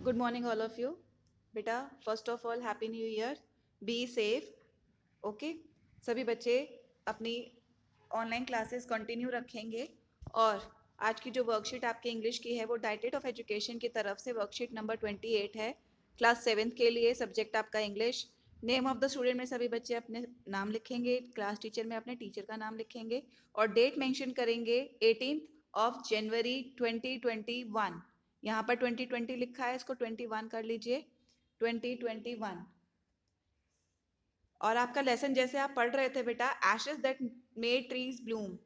Good morning all of you. बेटा, first of all happy new year. Be safe. Okay. सभी बच्चे अपनी online classes continue रखेंगे। और आज की जो वर्कशीट आपके इंग्लिश की है वो डाइटेट ऑफ एजुकेशन की तरफ से वर्कशीट नंबर 28 है। क्लास 7th के लिए सब्जेक्ट आपका English. Name of the student में सभी बच्चे अपने नाम लिखेंगे, क्लास टीचर में अपने टीचर का नाम लिखेंगे और डेट मेंशन करेंगे 18th ऑफ जनवरी 2021। यहाँ पर 2020 लिखा है, इसको 21 कर लीजिए, 2021। और आपका लेसन जैसे आप पढ़ रहे थे बेटा, ashes that made trees Bloom.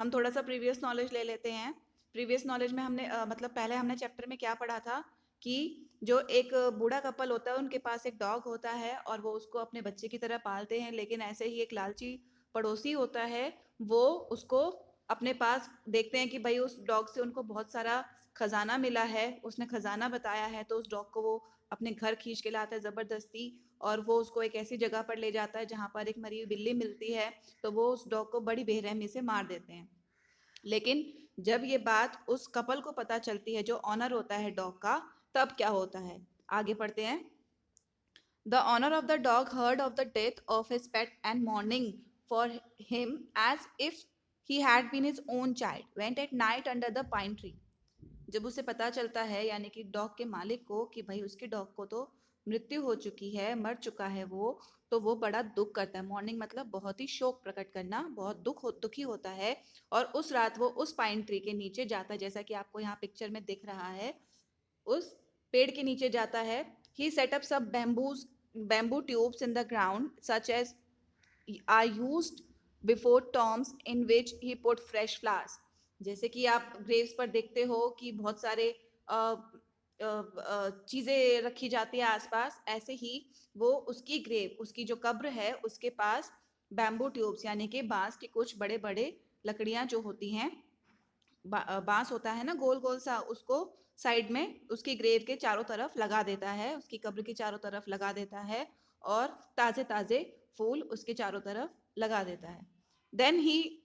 हम थोड़ा सा प्रीवियस नॉलेज ले लेते हैं। प्रीवियस नॉलेज में हमने मतलब पहले हमने चैप्टर में क्या पढ़ा था कि जो एक बूढ़ा कपल होता है उनके पास एक डॉग होता है और वो उसको अपने बच्चे की तरह पालते हैं, लेकिन ऐसे ही एक लालची पड़ोसी होता है, वो उसको अपने पास देखते हैं कि भाई उस डॉग से उनको बहुत सारा खजाना मिला है, उसने खजाना बताया है, तो उस डॉग को वो अपने घर खींच के लाता है ज़बरदस्ती। और वो उसको एक ऐसी जगह पर ले जाता है जहाँ पर एक मरी हुई बिल्ली मिलती है, तो वो उस डॉग को बड़ी बेरहमी से मार देते हैं। लेकिन जब ये बात उस कपल को पता चलती है, जो ऑनर होता है डॉग का, तब क्या होता है, आगे पढ़ते हैं। The owner of the dog heard of the death of his pet and mourning for him as if he had been his own child went at night under the pine tree. जब उसे पता चलता है, यानी कि dog के मालिक को, कि भाई उसके डॉग को तो मृत्यु हो चुकी है, मर चुका है वो, तो वो बड़ा दुख करता है। मॉर्निंग मतलब बहुत ही शोक प्रकट करना, बहुत दुखी होता है। और उस रात वो उस पाइन ट्री के नीचे जाता है, जैसा कि आपको यहाँ पिक्चर में दिख रहा है, उस पेड़ के नीचे जाता है। ही सेट अप सब bamboo tubes in the ground such as are used before tombs in which he put fresh flowers. जैसे कि आप ग्रेव्स पर देखते हो कि बहुत सारे चीजें रखी जाती है आसपास, ऐसे ही वो उसकी ग्रेव, उसकी जो कब्र है, उसके पास बैम्बू ट्यूब्स यानी कि बांस के कुछ बड़े बड़े लकड़ियां जो होती हैं, बांस होता है ना गोल गोल सा, उसको साइड में उसकी ग्रेव के चारों तरफ लगा देता है, उसकी कब्र के चारों तरफ लगा देता है। और ताजे ताजे फूल उसके चारों तरफ लगा देता है। Then he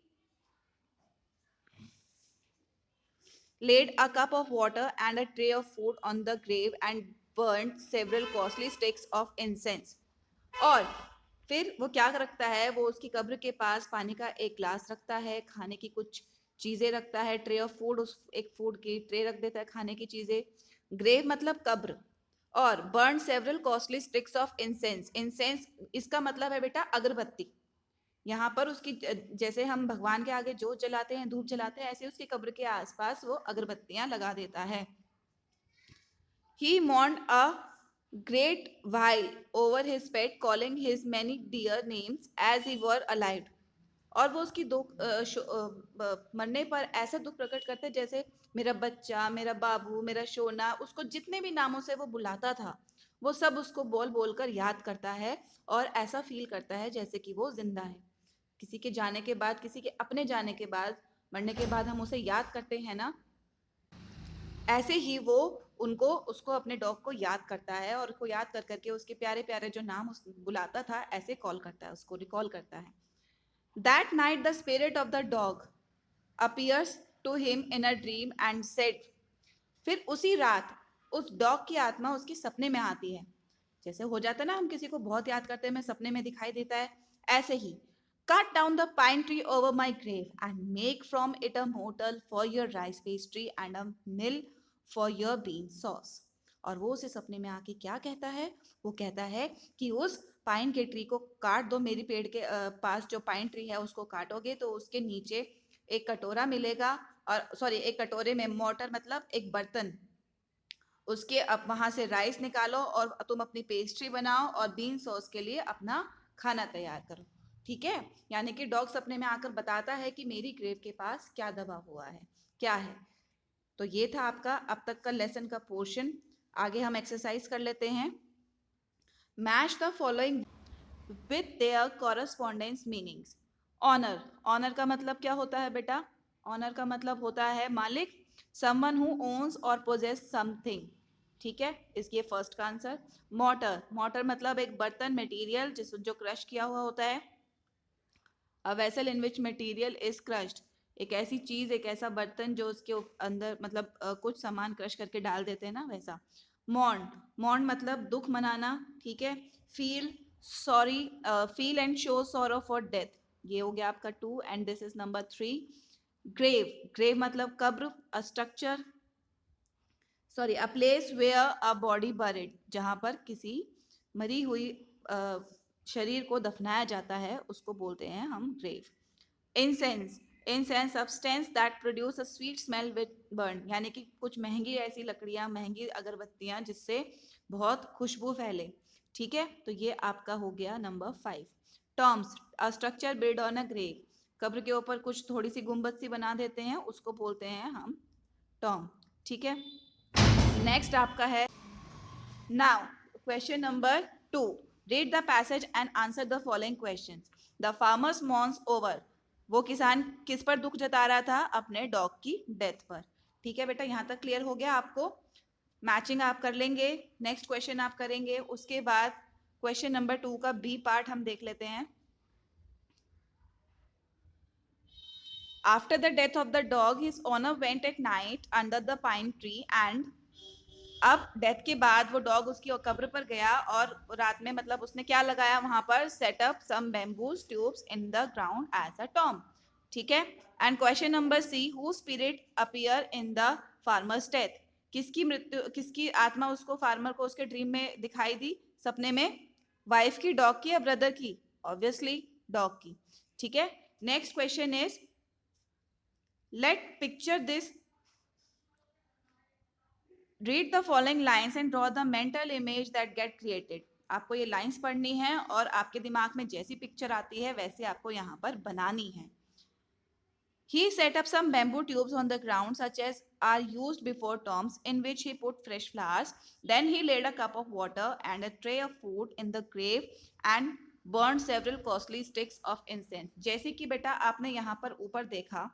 laid a cup of water and a tray of food on the grave and burned several costly sticks of incense। और फिर वो क्या रखता है, वो उसकी कब्र के पास पानी का एक ग्लास रखता है, खाने की कुछ चीजें रखता है, ट्रे ऑफ फूड, उस एक फूड की ट्रे रख देता है, खाने की चीजें। ग्रेव मतलब कब्र। और burn several costly sticks of incense. Incense इसका मतलब है बेटा अगरबत्ती। यहाँ पर उसकी जैसे हम भगवान के आगे जोत जलाते हैं, धूप जलाते हैं, ऐसे उसकी कब्र के आसपास वो अगरबत्तियां लगा देता है। He mourned a great while over his pet, calling his many dear names as he were alive। और वो उसकी दुख मरने पर ऐसा दुख प्रकट करते हैं, जैसे मेरा बच्चा, मेरा बाबू, मेरा सोना, उसको जितने भी नामों से वो बुलाता था, वो सब उसको बोल बोल कर याद करता है। और ऐसा फील करता है जैसे कि वो जिंदा है। किसी के जाने के बाद, किसी के अपने जाने के बाद, मरने के बाद हम उसे याद करते हैं ना, ऐसे ही वो उनको उसको अपने डॉग को याद करता है, और उसको याद कर करके उसके प्यारे प्यारे जो नाम उस बुलाता था, ऐसे कॉल करता है, उसको रिकॉल करता है। That night the spirit of the dog appears to him in a dream and said. फिर उसी रात उस डॉग की आत्मा उसके सपने में आती है। जैसे हो जाता है ना, हम किसी को बहुत याद करते हैं, हमें सपने में दिखाई देता है, ऐसे ही। Cut down the pine tree over my grave and make from it a mortar for your rice pastry and a mill for your bean sauce. और वो उसे सपने में आके क्या कहता है, वो कहता है कि उस पाइन के ट्री को काट दो, मेरी पेड़ के पास जो पाइन ट्री है उसको काटोगे तो उसके नीचे एक कटोरा मिलेगा, और सॉरी, एक कटोरे में, मोटर मतलब एक बर्तन, उसके अब वहां से राइस निकालो और तुम अपनी पेस्ट्री बनाओ और बीन सॉस के लिए अपना खाना तैयार करो। ठीक है। यानी कि डॉग सपने में आकर बताता है कि मेरी ग्रेव के पास क्या दबा हुआ है, क्या है। तो ये था आपका अब तक का लेसन का पोर्शन। आगे हम एक्सरसाइज कर लेते हैं। Match the following with their correspondence meanings. Owner, owner का मतलब क्या होता है बेटा, ऑनर का मतलब होता है मालिक, समवन हु ओन्स और पोजेस समथिंग। ठीक है, इसकी फर्स्ट का आंसर। मोटर, मोटर मतलब एक बर्तन, मटेरियल जिस जो क्रश किया हुआ होता है। A vessel in which material is crushed, एक ऐसी चीज, एक ऐसा बर्तन जो उसके अंदर मतलब कुछ सामान क्रश करके डाल देते हैं ना, वैसा। मॉर्न, मॉर्न मतलब दुख मनाना, ठीक है। Feel sorry, feel and show sorrow for death, ये हो गया आपका 2 and this is number 3। Grave, grave मतलब कब्र, a structure, sorry a place where a body buried, जहां पर किसी मरी हुई शरीर को दफनाया जाता है उसको बोलते हैं हम grave. Incense, incense substance that produce a sweet smell with burn, यानी कि कुछ महंगी ऐसी लकड़ियां, महंगी अगरबत्तियां जिससे बहुत खुशबू फैले, ठीक है। तो ये आपका हो गया number 5। Tombs, a structure build on a grave, कब्र के ऊपर कुछ थोड़ी सी गुंबद सी बना देते हैं उसको बोलते हैं हम टॉम, ठीक है। नेक्स्ट आपका है now question number 2, read the passage and answer the following questions. The farmers mourns over, वो किसान किस पर दुख जता रहा था? अपने डॉग की डेथ पर, ठीक है बेटा, यहां तक क्लियर हो गया आपको? मैचिंग आप कर लेंगे, नेक्स्ट क्वेश्चन आप करेंगे, उसके बाद क्वेश्चन नंबर 2 का बी पार्ट हम देख लेते हैं। After the death of the dog, his owner went at night under the pine tree and, अब डेथ के बाद वो डॉग उसकी कब्र पर गया और रात में मतलब उसने क्या लगाया वहां पर? Set up some bamboos tubes in the ground as a tomb, ठीक है। And question number C, who spirit appear in the farmer's death, किसकी मृत्यु, किसकी आत्मा उसको फार्मर को उसके ड्रीम में दिखाई दी, सपने में? वाइफ की, डॉग की या ब्रदर की? ऑब्वियसली डॉग की, ठीक है। Next question is, let picture this, read the following lines and draw the mental image that get created, आपको ये लाइन्स पढ़नी है और आपके दिमाग में जैसी पिक्चर आती है वैसे आपको यहाँ पर बनानी है। He set up some bamboo tubes on the ground such as are used before tombs in which he put fresh flowers. Then he laid a cup of water and a tray of food in the grave and burned several costly sticks of incense. जैसे कि बेटा आपने यहाँ पर ऊपर देखा,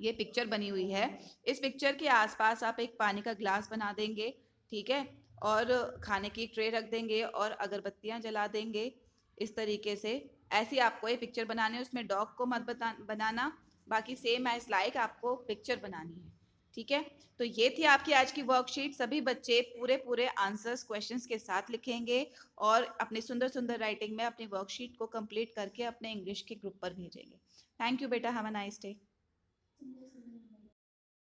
ये picture बनी हुई है, इस पिक्चर के आसपास आप एक पानी का ग्लास बना देंगे, ठीक है, और खाने की ट्रे रख देंगे और अगरबत्तियां जला देंगे इस तरीके से। ऐसी आपको ये पिक्चर बनानी है, उसमें डॉग को मत बनाना, बाकी सेम एज लाइक आपको पिक्चर बनानी है, ठीक है। तो ये थी आपकी आज की वर्कशीट, सभी बच्चे पूरे पूरे आंसर्स क्वेश्चंस के साथ लिखेंगे और अपनी सुंदर सुंदर राइटिंग में अपनी वर्कशीट को कंप्लीट करके अपने इंग्लिश के ग्रुप पर भेजेंगे। थैंक यू बेटा, हैव अ नाइस डे।